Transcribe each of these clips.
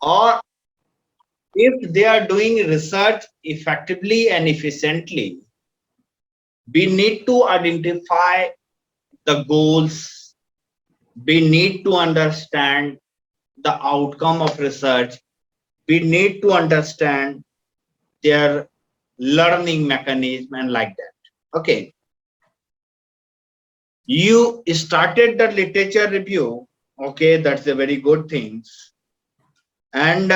or if they are doing research effectively and efficiently, we need to identify the goals. We need to understand the outcome of research. We need to understand their learning mechanism and like that. Okay. You started the literature review. Okay, that's a very good thing. And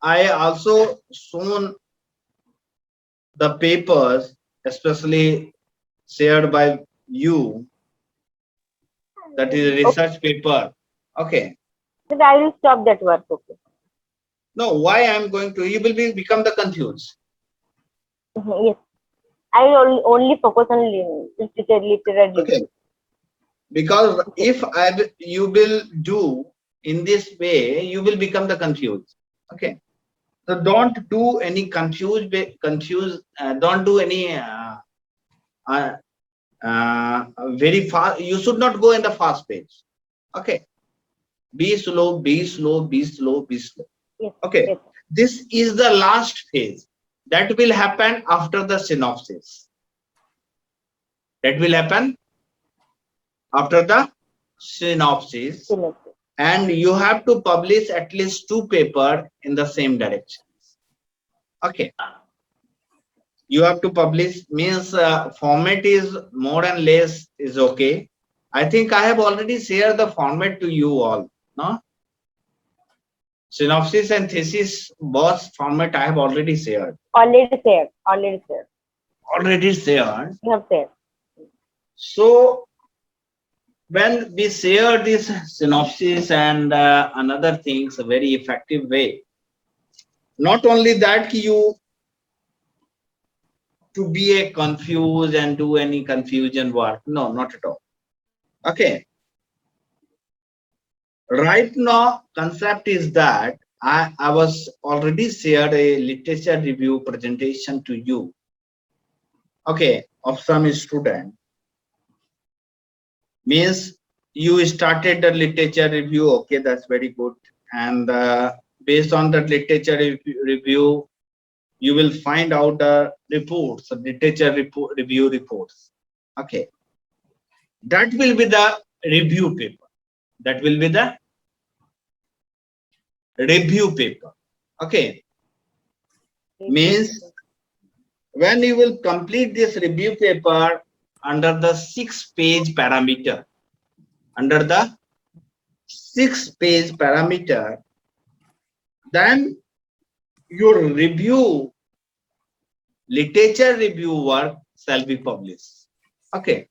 I also shown the papers, especially shared by you, that is a Okay, research paper. Okay. then I will stop that work. Okay. No, why I'm going to, you will be become the confused. Yes, I will only focus on literary Okay. review. Because Okay. if you will do in this way, you will become the confused. Okay. So don't do any don't do any uh, very fast. You should not go in the fast pace. Okay. Be slow, be slow, be slow, be slow. Yes, Okay. yes. This is the last phase that will happen after the synopsis. That will happen after the synopsis, Synopsis. and you have to publish at least 2 papers in the same direction. Okay. You have to publish means format is more and less is okay. I think I have already shared the format to you all. No, synopsis and thesis both format I have already shared. Already shared. Already shared. Already shared. You have shared. So when we share this synopsis and another things a very effective way, not only that you to be a confused and do any confusion work. No, not at all. Okay. Right now, concept is that I was already shared a literature review presentation to you. Okay, of some student. Means you started the literature review. Okay, that's very good. And based on the literature review, you will find out the reports, the literature review reports. Okay, that will be the review paper. That will be the review paper. Okay, Review means paper. when you will complete this review paper under the 6-page parameter, under the 6-page parameter, then your review, literature review work shall be published. Okay.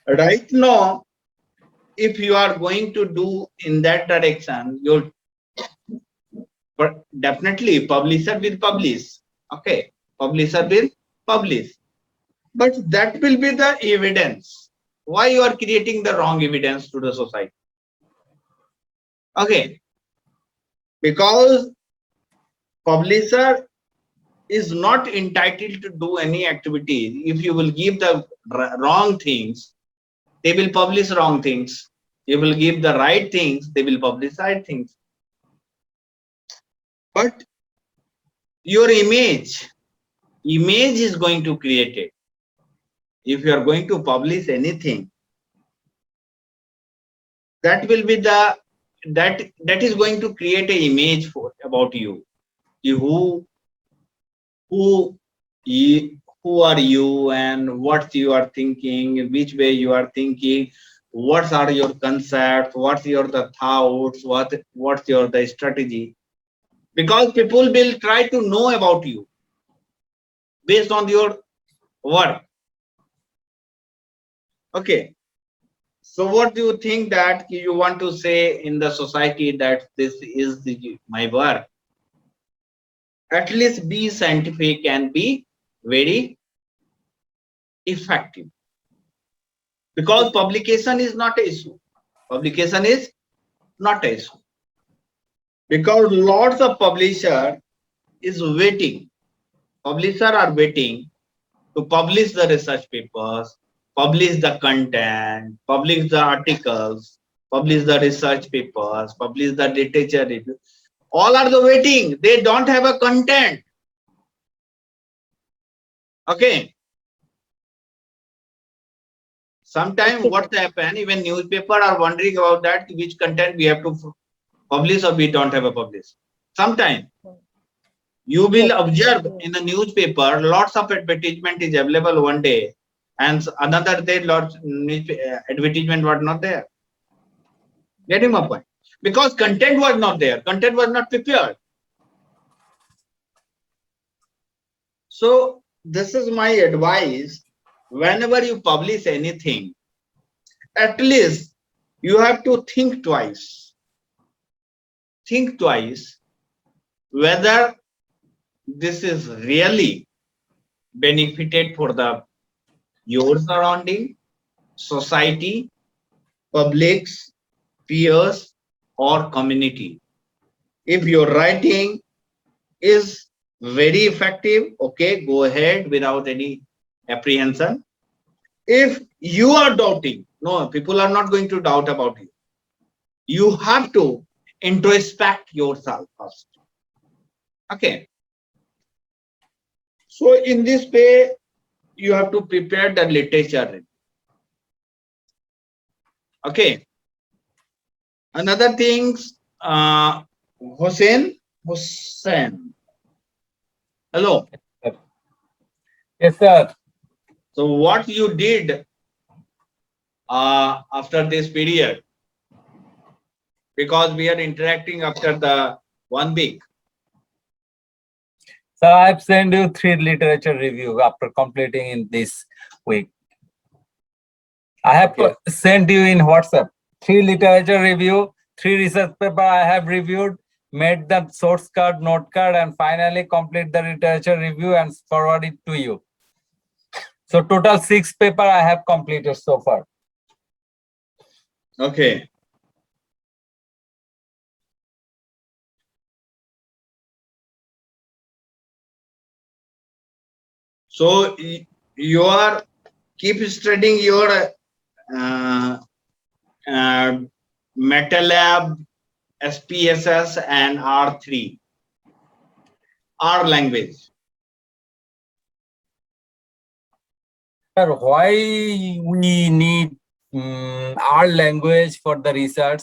Right now, if you are going to do in that direction, your definitely publisher will publish. Okay. Publisher will publish. But that will be the evidence. Why you are creating the wrong evidence to the society? Okay. Because publisher is not entitled to do any activity. If you will give the wrong things, they will publish wrong things. You will give the right things, they will publish right things. But your image is going to create it. If you are going to publish anything, that will be the that is going to create an image for about you. You who who are you and what you are thinking, in which way you are thinking, what are your concepts, what's your the thoughts, what's your the strategy, because people will try to know about you based on your work. Okay, so what do you think that you want to say in the society that this is my work? At least be scientific and be very effective, because publication is not a issue. Publication is not a issue, because lots of publisher is waiting. Publisher are waiting to publish the research papers, publish the content, publish the articles. publish the research papers, publish the literature review. All are the waiting. They don't have a content. Okay. Sometimes what's happen, even newspaper are wondering about that, which content we have to publish or we don't have a publish. Sometimes you will observe in the newspaper, lots of advertisement is available one day, and another day lots advertisement was not there. Getting my point? Because content was not there, content was not prepared. So this is my advice. Whenever you publish anything, at least you have to think twice. Think twice whether this is really benefited for the your surrounding, society, publics, peers, or community. If your writing is very effective, okay, go ahead without any apprehension. If you are doubting, no, people are not going to doubt about you. You have to introspect yourself first. Okay. So in this way, you have to prepare the literature. Okay. Another things, Hussein. Hello. Yes, sir. So what you did after this period? Because we are interacting after the 1 week. So I've sent you 3 literature review after completing in this week. I have sent you in WhatsApp 3 literature review, 3 research paper I have reviewed, made the source card, note card, and finally complete the literature review and forward it to you. So total 6 paper I have completed so far. Okay. So you are keep studying your MATLAB, SPSS, and R3, R language. Sir, why we need our language for the research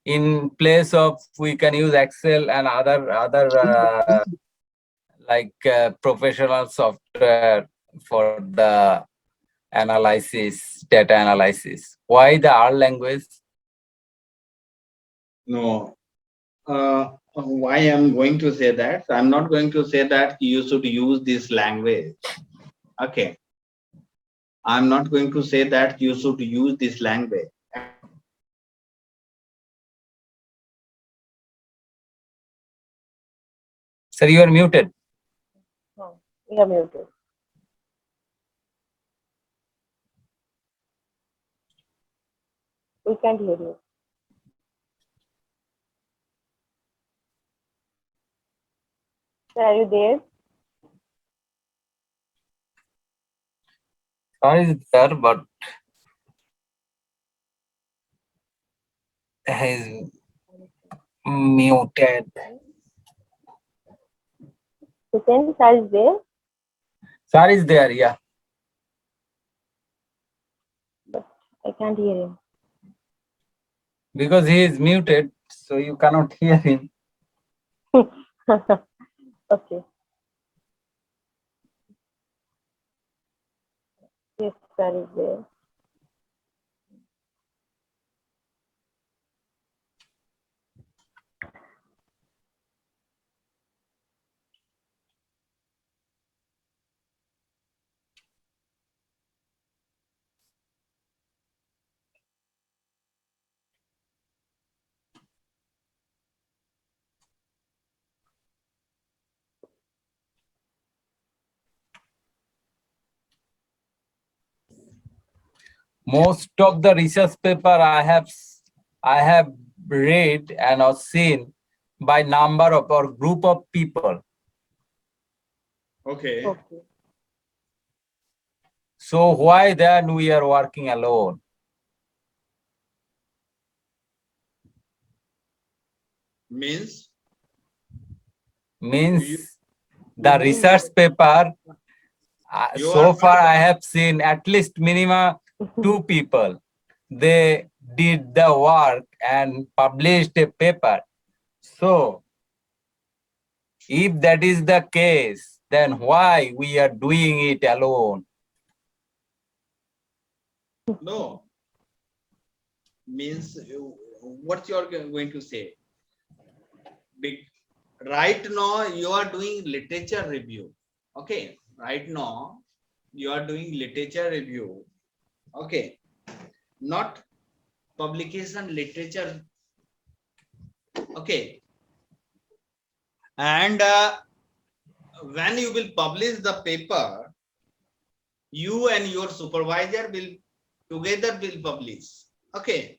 in place of we can use Excel and other like professional software for the analysis, data analysis? Why the R language? No. Why I'm going to say that? I'm not going to say that you should use this language. Okay. I'm not going to say that you should use this language. Sir, you are muted. No, you are muted. We can't hear you. Sir, are you there? Sir is there, but he's muted. Hussein, sir is there? Sir is there, yeah. But I can't hear him. Because he is muted, so you cannot hear him. Okay. Yes, sir is there. Most of the research paper I have read and or seen by number of or group of people. Okay. Okay. So why then we are working alone? Means Means you, the whom research paper, you so are far I have seen at least minimum 2 people. They did the work and published a paper. So if that is the case, then why we are doing it alone? no means what you are going to say. Big, right now you are doing literature review. Okay, right now you are doing literature review. Okay, not publication literature. Okay, and when you will publish the paper, you and your supervisor will together will publish. Okay,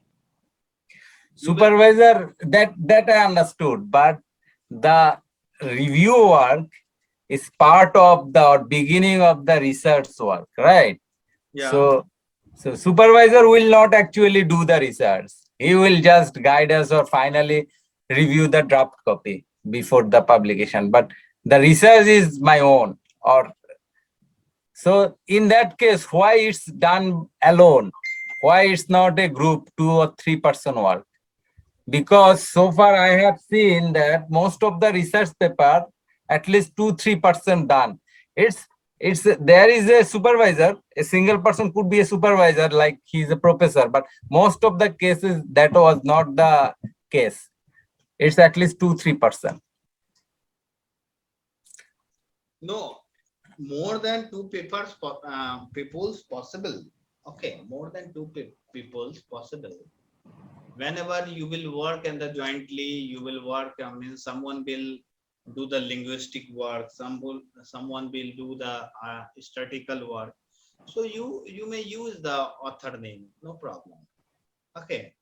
you will, Supervisor, that I understood, but the review work is part of the beginning of the research work, right? yeah. So supervisor will not actually do the research. He will just guide us or finally review the draft copy before the publication. But the research is my own. Or so in that case, why it's done alone? Why it's not a group, 2 or 3-person work? Because so far I have seen that most of the research paper, at least 2-3% done. It's there is a supervisor, a single person could be a supervisor, like he's a professor, but most of the cases that was not the case. It's at least 2-3%. No, more than two papers, people's possible. Okay, more than two people's possible. Whenever you will work and the jointly, you will work. I mean, someone will do the linguistic work. Someone will do the statistical work. So you may use the author name, no problem. Okay,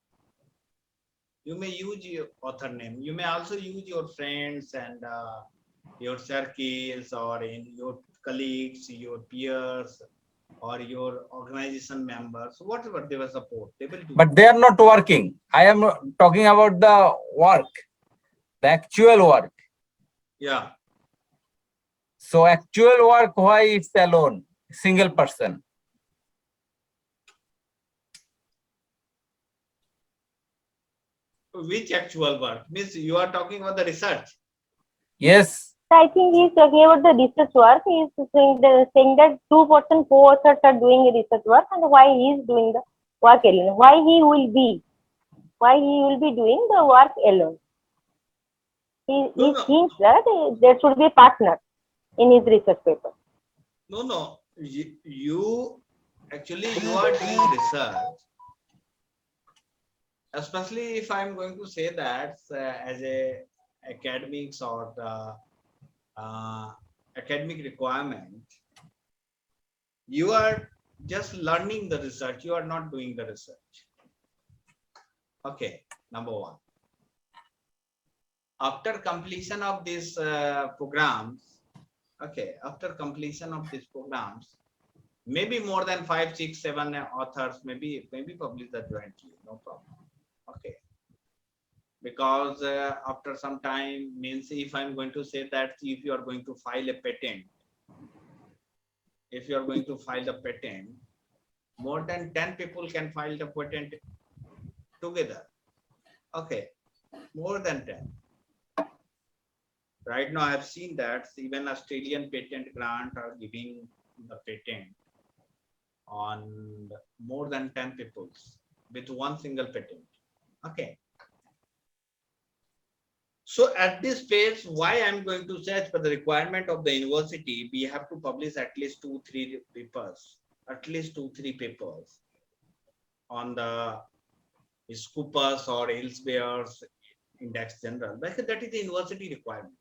you may use your author name. You may also use your friends and your circles or in your colleagues, your peers, or your organization members, whatever they will support, they will do. But they are not working. I am talking about the work, the actual work. Yeah. So actual work, why it's alone, single person? Which actual work? Means you are talking about the research. Yes. I think he's talking about the research work. He's saying that 2% co-authors are doing research work, and why he is doing the work alone. Why he will be doing the work alone. He No. thinks that there should be a partner in his research paper. No. You actually you are doing research. Especially if I'm going to say that as a academics or the academic requirement, you are just learning the research. You are not doing the research. Okay, number one. After completion of these programs, okay, after completion of these programs, maybe more than 5, 6, 7 authors maybe publish that jointly, no problem. Okay, because after some time, means if I'm going to say that if you are going to file a patent, if you are going to file the patent, more than 10 people can file the patent together. Okay, more than 10. Right now, I have seen that even Australian patent grant are giving the patent on more than 10 people with one single patent. Okay. So at this phase, why I'm going to say as per the requirement of the university, we have to publish at least 2-3 papers, on the Scopus or Elsewhere's index general. Because that is the university requirement.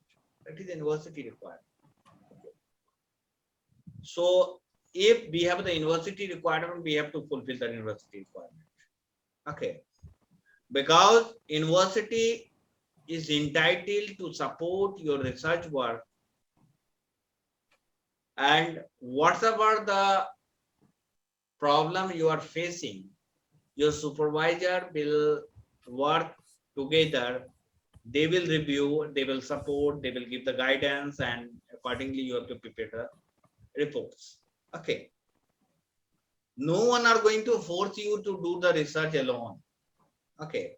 So if we have the university requirement, we have to fulfill the university requirement. Okay. Because university is entitled to support your research work, and whatever the problem you are facing, your supervisor will work together They will review, they will support, they will give the guidance, and accordingly you have to prepare the reports. Okay. No one are going to force you to do the research alone. Okay.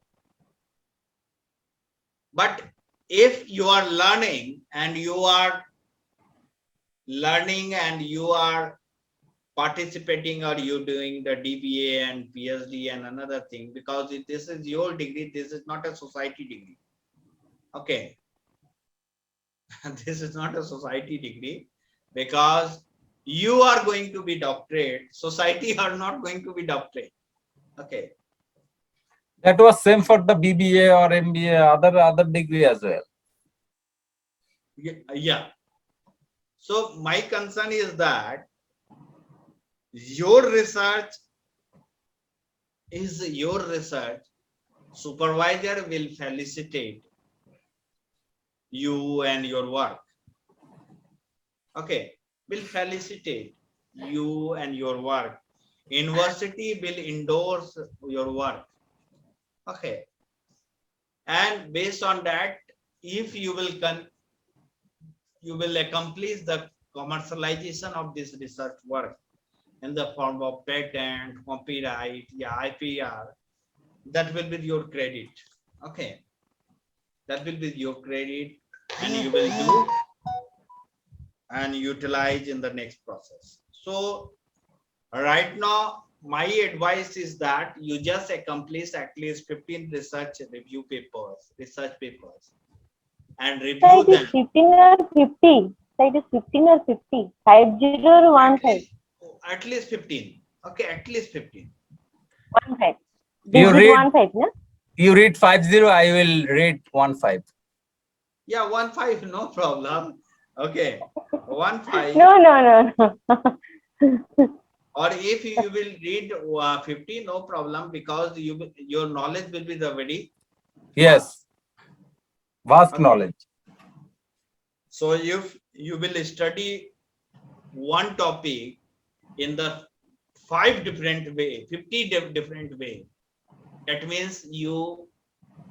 But if you are learning and you are participating, or you doing the DBA and PhD and another thing, because this is your degree, this is not a society degree. Okay. This is not a society degree, because you are going to be doctorate, society are not going to be doctorate. Okay. That was same for the BBA or MBA, other degree as well. Yeah. So my concern is that your research is your research. Supervisor will felicitate you and your work. Okay, will felicitate you and your work. University will endorse your work. Okay, and based on that, if you will accomplish the commercialization of this research work in the form of patent, copyright, yeah, IPR, that will be your credit. Okay, that will be your credit, and you will do and utilize in the next process. So right now, my advice is that you just accomplish at least 15 research papers, and review So it is them. 15 or 50. So it is 15 or 50. 50 or 15. At least 15. Okay, at least 15. 15. You read 15, no? You read 50, I will read 15. Yeah, 15, no problem. Okay, 15. No. Or if you will read 50, no problem, because your knowledge will be the very Yes, vast Okay. knowledge. So if you will study one topic in the 5 different way, 50 different way, that means your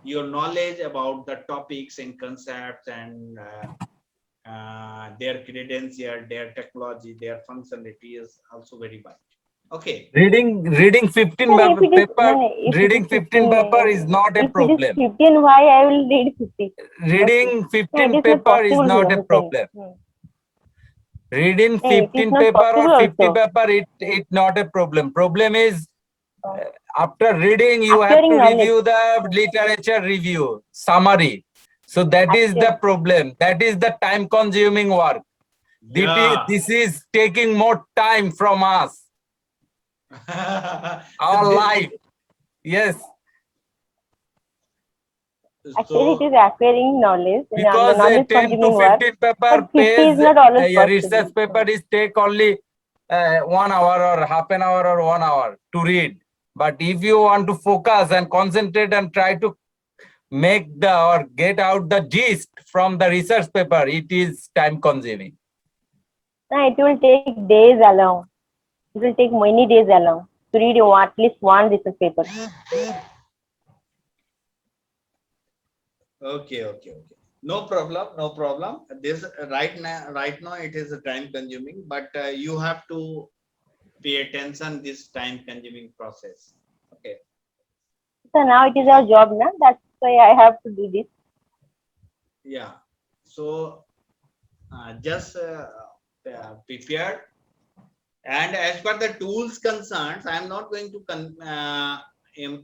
knowledge about the topics and concepts and their credential, their technology, their functionality is also very wide. Okay. Reading 15 Then if it is, paper, if it reading is 15 paper is not a if it is problem. 15, why I will read 50? Reading No, 15 it is not paper is possible, not a Hussain. problem. Reading It is 15 not paper possible or 50 also. paper, it not a problem. Problem is after reading, you have Acquiring to knowledge. review the literature review, summary. So that is the Acquire- problem. That is the time consuming work. Yeah. This is taking more time from us, our life. Yes, Actually, it So is acquiring knowledge. because Knowledge 10 to consuming work. 15 paper But 50 page, is not always a research possible. paper is take only 1 hour or half an hour or 1 hour to read. But if you want to focus and concentrate and try to make or get out the gist from the research paper, it is time consuming. No, it will take days alone. It will take many days alone to read at least one research paper. okay. No problem. This right now it is a time consuming, but you have to pay attention this time consuming process. Okay. So now it is our job now. That's why I have to do this. Yeah. So just prepare. And as per the tools concerns, I am not going to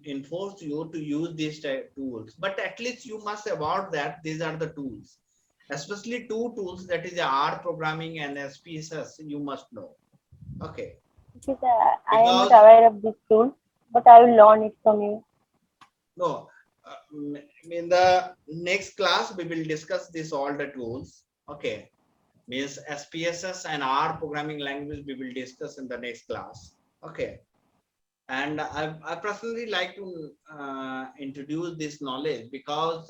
enforce you to use these tools, but at least you must aware that these are the tools, especially 2 tools, that is R programming and SPSS, you must know. Okay. Because, I am not aware of this tool, but I will learn it from you. No, in the next class we will discuss all the tools. Okay, means SPSS and R programming language we will discuss in the next class. Okay, and I personally like to introduce this knowledge, because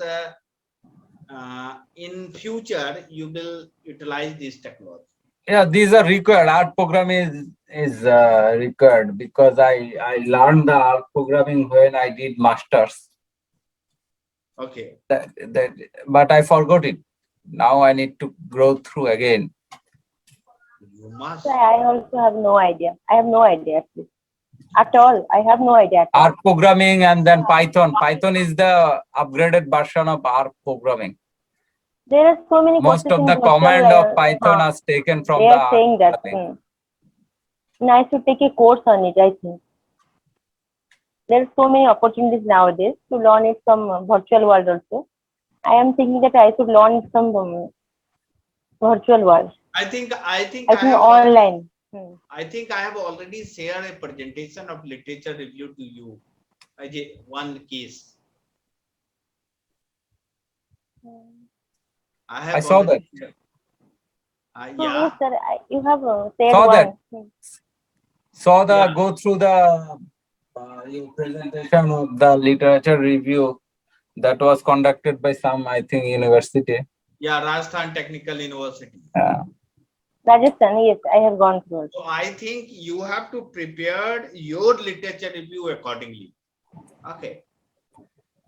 in future you will utilize this technology. Yeah, these are required. Art programming is required, because I learned the art programming when I did masters. Okay. But I forgot it. Now I need to go through again. You must. So I also have no idea. I have no idea actually. At all. I have no idea at all. R programming and then Python. Python is the upgraded version of R programming. There are so many Most courses of in the virtual. command of Python are taken from They the are R saying that. programming. And I should take a course on it, I think. There are so many opportunities nowadays to learn it from virtual world also. I am thinking that I should learn it from virtual world. I think I think I have online. I think I have already shared a presentation of literature review to you. One case. I saw that. So Yeah. yes, sir, you have said Saw one. that. Saw the Yeah. go through the your presentation of the literature review that was conducted by some, I think, university. Yeah, Rajasthan Technical University. Rajasthan, yes, I have gone through it. So I think you have to prepare your literature review accordingly. Okay.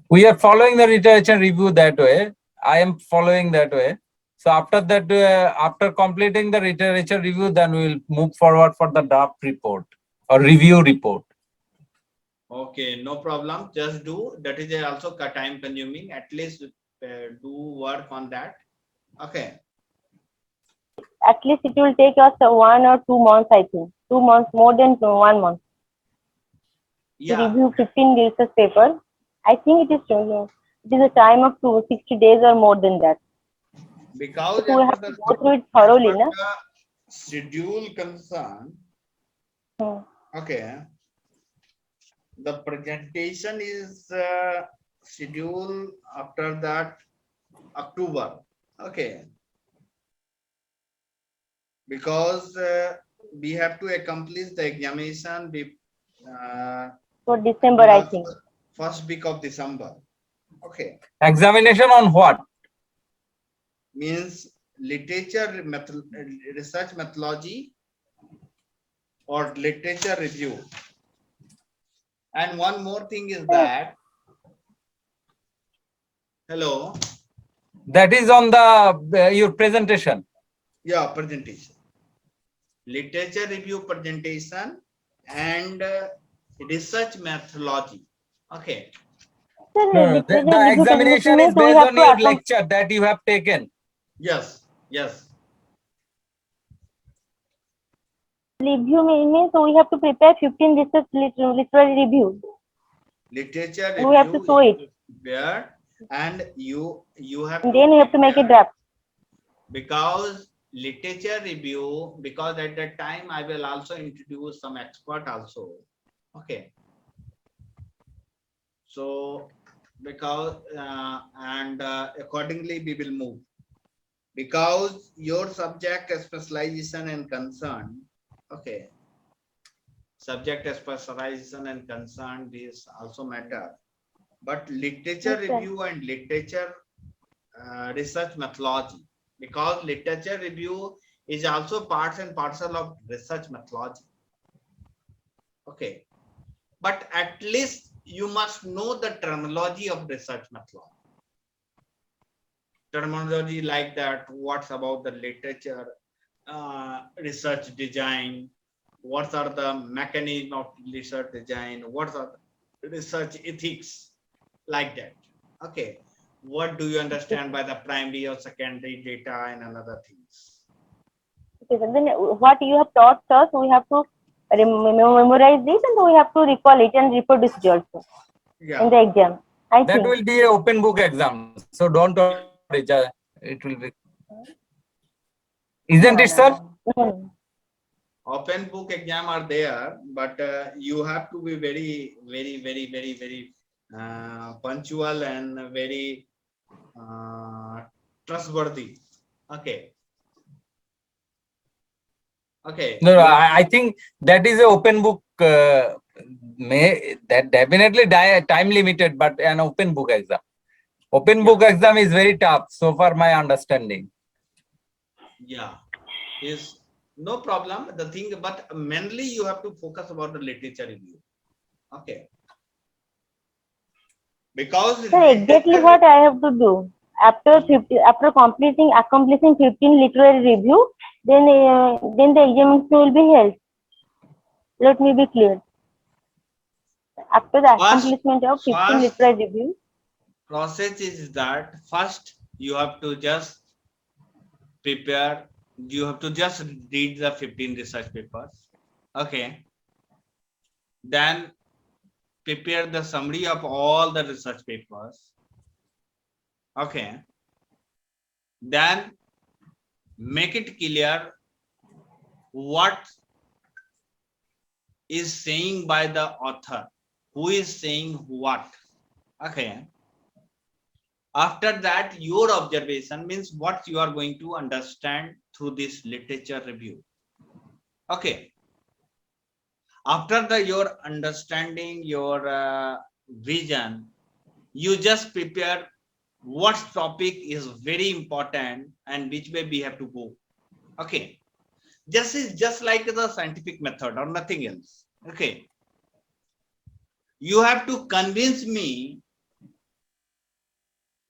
We are following the literature review that way. I am following that way. So after that, after completing the literature review, then we will move forward for the draft report or review report. Okay, no problem. Just do. That is also time consuming. At least do work on that. Okay. At least it will take us 1 or 2 months, I think. 2 months, more than 1 month. Yeah. To review 15 research papers. I think it is a time of 60 days or more than that. Because So we have to go through it thoroughly, na? Schedule concern. Okay. The presentation is scheduled after that October. Okay. Because we have to accomplish the examination For December, I think. First week of December. Okay. Examination on what? Means literature research methodology or literature review. And one more thing is that, hello. That is on the your presentation. Yeah, presentation. Literature review presentation and research methodology. Okay. No, the examination is based on your lecture that you have taken. Yes, yes. Review means we have to prepare 15 research literary review. Literature review. We have to show it. Prepare, and you have. And then you have to make a draft. Because literature review, because at that time I will also introduce some expert also. Okay. So because accordingly we will move, because your subject specialization and concern. Okay. Subject specialization and concern, these also matter, but literature review and literature research methodology, because literature review is also parts and parcel of research methodology. Okay. But at least you must know the terminology of research methodology. Terminology like that, what's about the literature, research design, what are the mechanism of research design, what are the research ethics, like that. Okay. What do you understand by the primary or secondary data and another things? Okay, so then what you have taught us, we have to memorize this and we have to recall it and reproduce it also in the exam. That will be an open book exam, so don't worry. It will be. Isn't it, sir? Open book exam are there, but you have to be very, very, very, very, very punctual and very trustworthy. Okay. Okay. No, I think that is an open book. That definitely time limited, but an open book exam. Open book exam is very tough, so far my understanding. Yeah, is no problem. The thing, but mainly you have to focus about the literature review. Okay. Because Sir, exactly what I have to do after accomplishing 15 literary review, then the examination will be held. Let me be clear. After the first accomplishment of 15 first literary review, process is that first you have to just prepare, you have to just read the 15 research papers. Okay. Then prepare the summary of all the research papers. Okay. Then make it clear what is saying by the author, who is saying what. Okay. After that, your observation means what you are going to understand through this literature review. Okay. After your understanding, your vision, you just prepare what topic is very important and which way we have to go. Okay. This is just like the scientific method or nothing else. Okay. You have to convince me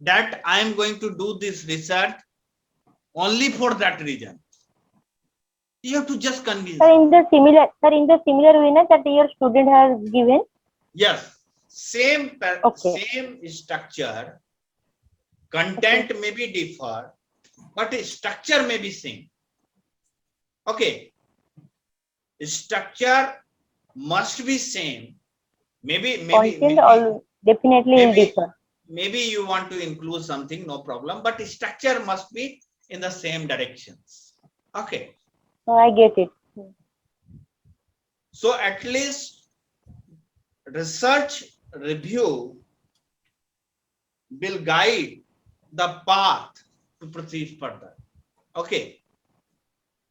that I am going to do this research only for that reason. You have to just convince. sir, in the similar way that your student has given. Yes, same structure, content may be differ, but structure may be same. Okay, structure must be same. Maybe Definitely will differ. Maybe you want to include something, no problem, but structure must be in the same directions. Okay. I get it. So at least research review will guide the path to proceed further. Okay.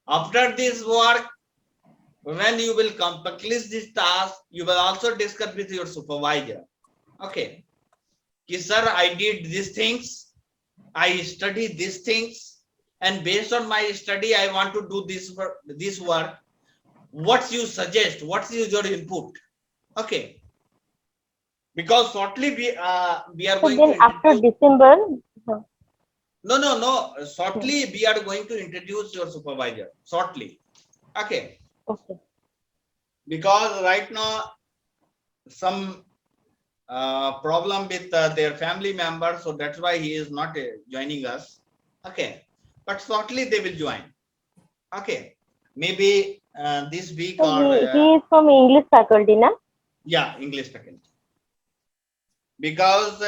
After this work, when you will accomplish this task, you will also discuss with your supervisor. Okay. Sir, I did these things, I studied these things, and based on my study, I want to do this work. What you suggest? What is your input? Okay. Because shortly we are going to after December. No. Shortly we are going to introduce your supervisor. Shortly. Okay. Okay. Because right now some problem with their family members, so that's why he is not joining us. Okay. But shortly they will join. Okay. Maybe this week so he is from English faculty, na? Yeah, English faculty. Because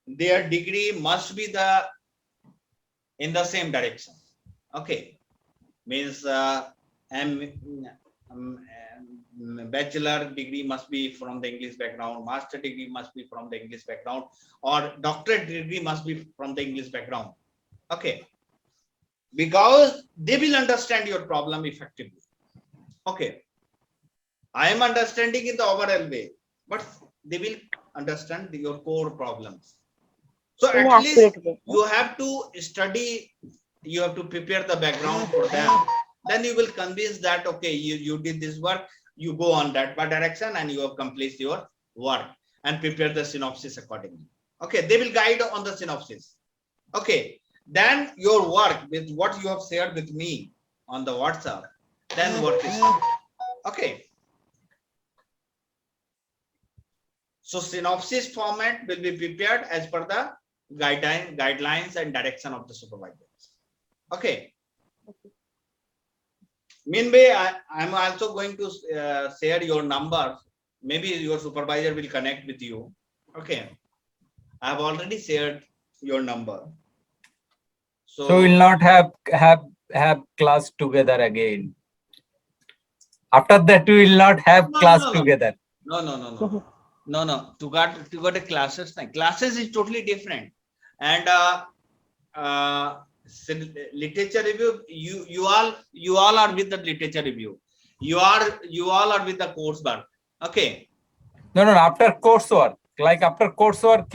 their degree must be in the same direction. Okay. Means bachelor degree must be from the English background, master degree must be from the English background, or doctorate degree must be from the English background. Okay. Because they will understand your problem effectively. Okay. I am understanding in the overall way, but they will understand your core problems. So at least you have to study, you have to prepare the background for them. Then you will convince that, okay, you did this work, you go on that direction and you have completed your work and prepare the synopsis accordingly. Okay, they will guide on the synopsis. Okay, then your work with what you have shared with me on the WhatsApp, then work is started. Okay. So synopsis format will be prepared as per the guidelines and direction of the supervisors. Okay. Meanwhile, I'm also going to share your numbers. Maybe your supervisor will connect with you. Okay. I have already shared your number. So we'll not have class together again. After that, we will not have class together. No. To got a classes. Classes is totally different. And literature review, you all are with the literature review. You all are with the coursework. Okay. No. After coursework, like after coursework,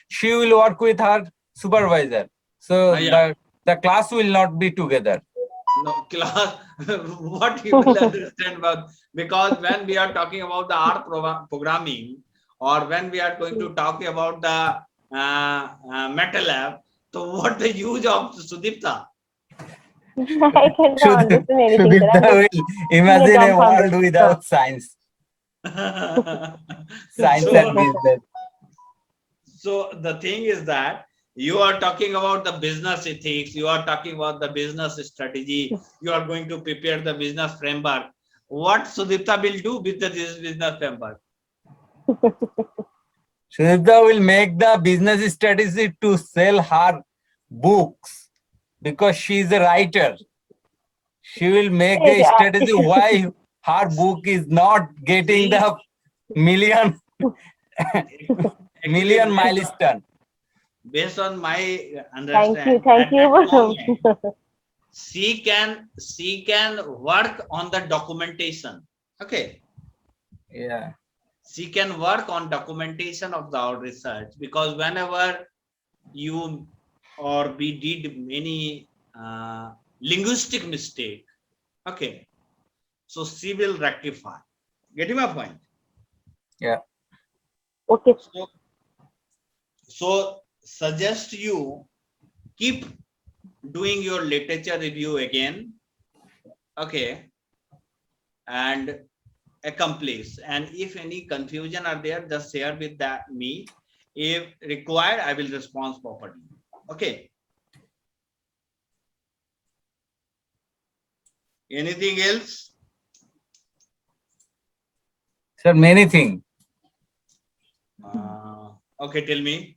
she will work with her supervisor. So the class will not be together. No class. What you will understand about, because when we are talking about the R programming, or when we are going to talk about the Meta Lab, so what the use of Sudipta? I cannot understand anything, sir. Sudipta I'm will just imagine a dumbfounded. world without science, science and So, business. so the thing is that you are talking about the business ethics, you are talking about the business strategy, you are going to prepare the business framework. What Sudipta will do with this business framework? Sudipta will make the business strategy to sell her books because she is a writer. She will make Yes, a strategy why her book is not getting See, the million actually, milestone. based on my thank you, understand, thank at that you. moment, she can work on the documentation. Okay, Yeah. she can work on documentation of our research, because whenever you or we did many linguistic mistake, okay, so she will rectify. Getting my point? Yeah. Okay, So, so suggest you keep doing your literature review again, okay, and accomplish. And if any confusion are there, just share with that me. If required, I will respond properly. Okay. Anything else? Sir, many things. Okay, tell me.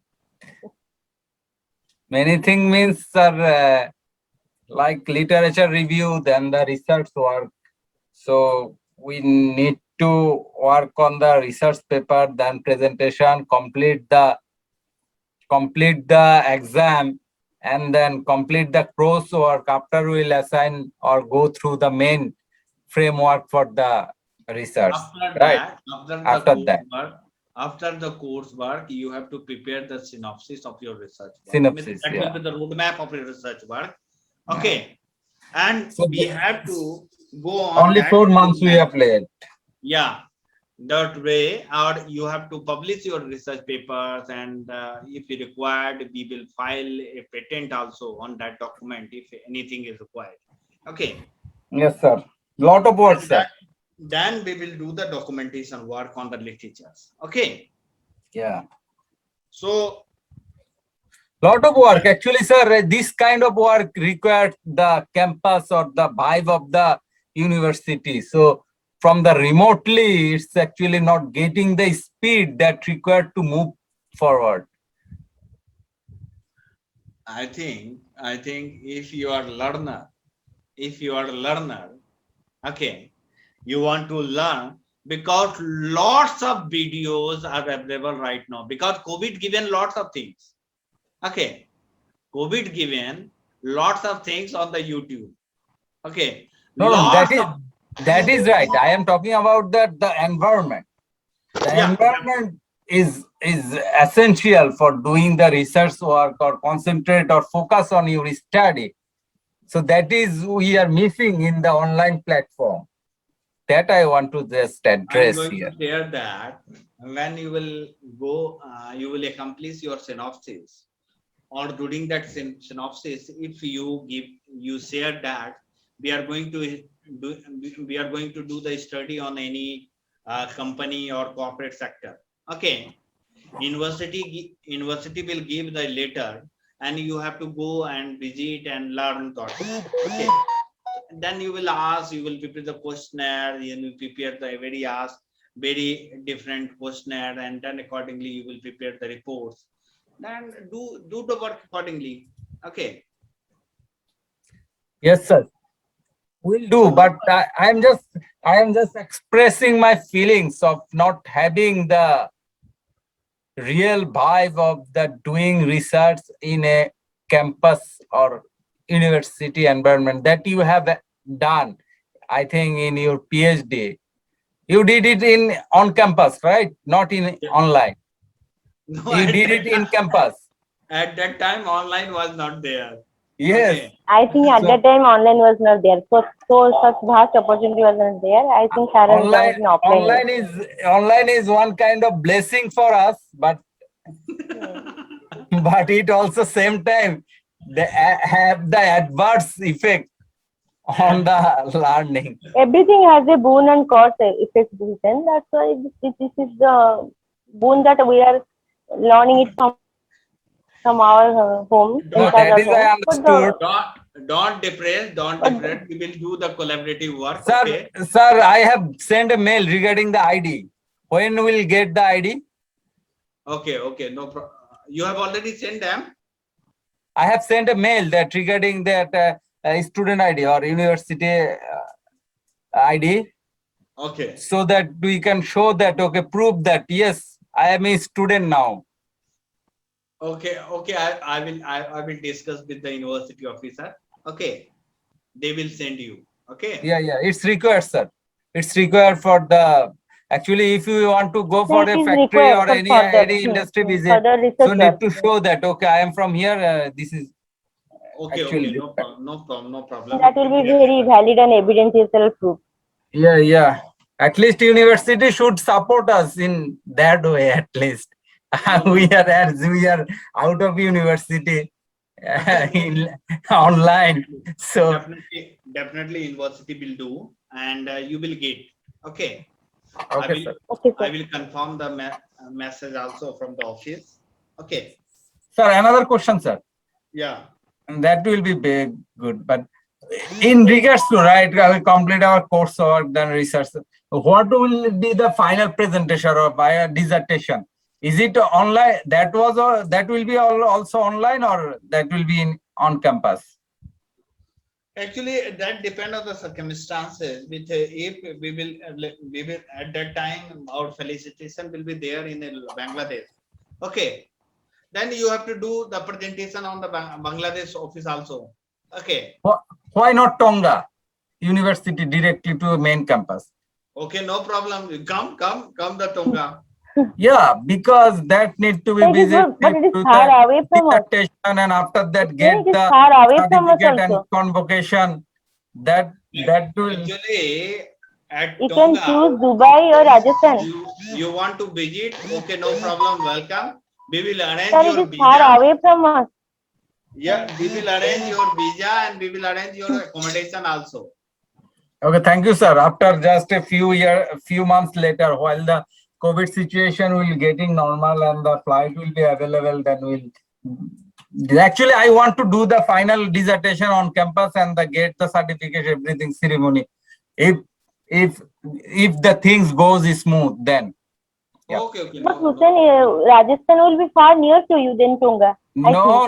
Many things means, sir, like literature review, then the research work. So we need to work on the research paper, then presentation, complete the exam, and then complete the coursework. After we'll assign or go through the main framework for the research. After Right? that, After that, after the coursework, you have to prepare the synopsis of your research work. synopsis. That will be the roadmap of your research work. Okay. And So we have to go on only that 4 months we roadmap. have played. Yeah, that way, or you have to publish your research papers, and if required, we will file a patent also on that document if anything is required. Okay. Yes, sir. Lot of work, And sir. then we will do the documentation work on the literatures. Okay. Yeah. So, Lot of work. Actually, sir, this kind of work required the campus or the vibe of the university. So from the remotely, it's actually not getting the speed that required to move forward. I think if you are a learner, okay, you want to learn, because lots of videos are available right now, because COVID given lots of things. Okay, COVID given lots of things on the YouTube. Okay, No, lots of that is right. I am talking about the environment. The yeah. environment is essential for doing the research work or concentrate or focus on your study. So that is we are missing in the online platform. That I want to just I'm address going here. to share that when you will go, you will accomplish your synopsis, or during that synopsis, if you share that we are going to do the study on any company or corporate sector. Okay, university will give the letter, and you have to go and visit and learn that. Okay, then you will prepare the questionnaire, and you prepare the very different questionnaire, and then accordingly you will prepare the reports. Then do the work accordingly. Okay. Yes, sir. Will do, but I am just expressing my feelings of not having the real vibe of the doing research in a campus or university environment that you have done. I think in your PhD, you did it in on campus, right? Not in Yeah. online. No, You did it in campus. at that time online was not there. Yes. Okay. I think at So- that time online was not there. So such vast opportunity was not there. I think sir has done it in offline. Online is one kind of blessing for us, but but it also same time they have the adverse effect on the learning. Everything has a boon and cause effect written. That's why this is the boon that we are learning it from our home, No, inside that our is I home. But understood. Don't depress, don't But- depress. We will do the collaborative work. Sir, Okay. sir, I have sent a mail regarding the ID. When will get the ID? Okay. Okay. No problem. You have already sent them. I have sent a mail that regarding that student ID or university ID, Okay. so that we can show that, okay, prove that yes, I am a student now. Okay. Okay. I will discuss with the university officer. Okay. They will send you. Okay. Yeah, it's required, sir. It's required for the, actually, if you want to go for it a is factory required or for any further, industry visit, further so research need work. to show that, okay, I am from here, this is Okay. actually Okay. No problem. No problem. No problem. That will be very valid and evidential proof. Yeah. At least university should support us in that way, at least. No, we no. are as we are out of university in online. So Definitely university will do, and you will get. Okay. okay, sir. Okay, I sir. will confirm the message also from the office. Okay. Sir, another question, sir. Yeah. And that will be big, good. But in regards to, right, we complete our coursework, then research. What will be the final presentation or by a dissertation? Is it online? That will be also online, or that will be on campus? Actually, that depend on the circumstances. With if we will at that time our felicitation will be there in Bangladesh. Okay. Then you have to do the presentation on the Bangladesh office also. Okay. Why not Tonga University directly to main campus? Okay, no problem. Come the Tonga. Yeah, because that need to be It is visited good, but it is to far the away from us. dissertation, and after that It get is the far away from us certificate and also. convocation. That will. Actually, at You can Tonga, choose Dubai or Rajasthan. you want to visit? Okay, no problem. Welcome. We will arrange Sir, it your is far visa. away from us. Yeah, we will arrange your visa and we will arrange your accommodation also. Okay, thank you, sir. After just a few months later, while the COVID situation will getting normal and the flight will be available, then we'll. Actually, I want to do the final dissertation on campus and get the certificate, everything ceremony. If the things goes smooth, then. Yeah. Okay, But no Hussein, Rajasthan will be far near to you than Tonga. No.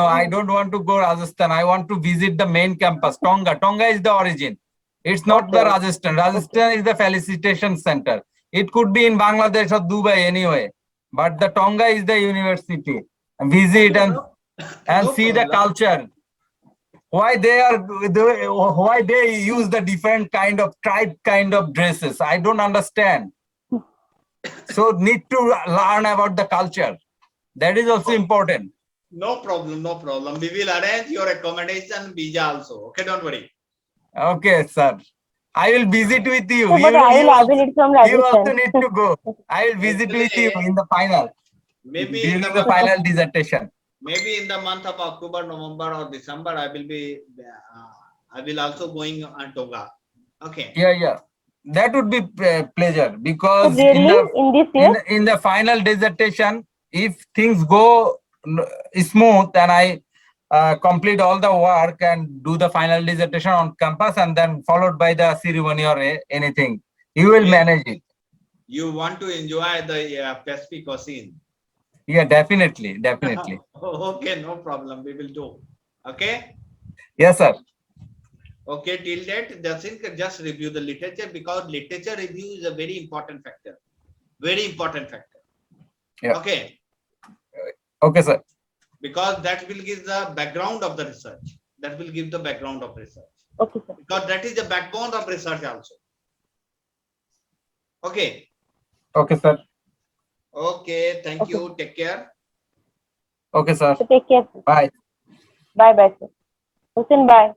I don't want to go Rajasthan. I want to visit the main campus, Tonga. Tonga is the origin. It's not the Okay. Rajasthan. Rajasthan is the felicitation center. It could be in Bangladesh or Dubai anyway. But the Tonga is the university. Visit and No see the problem. culture. Why they use the different kind of tribe kind of dresses? I don't understand. So need to learn about the culture. That is also important. No problem. We will arrange your accommodation visa also. Okay, don't worry. Okay, sir. I will visit with you. So, but I will avail it from You also Rajasthan. need to go. I will visit with you in the final. Maybe During in the the final dissertation. maybe in the month of October, November, or December, I will also going on Tonga. Okay. Yeah. That would be pleasure, So because really, in this year, in the final dissertation, if things go smooth, then I complete all the work and do the final dissertation on campus, and then followed by the ceremony or anything. You will manage it. You want to enjoy the Pacific Ocean. Yeah, definitely. Okay, no problem. We will do. Okay. Yes, sir. Okay, till that, just review the literature, because literature review is a very important factor. Very important factor. Yeah. Okay. Okay, sir. Because that will give the background of the research. okay, sir. Because that is the backbone of research also. Okay. Okay, sir. Okay. Thank Okay. you. Take care. Okay, sir. So take care. Bye. Bye, sir. Hussein, bye.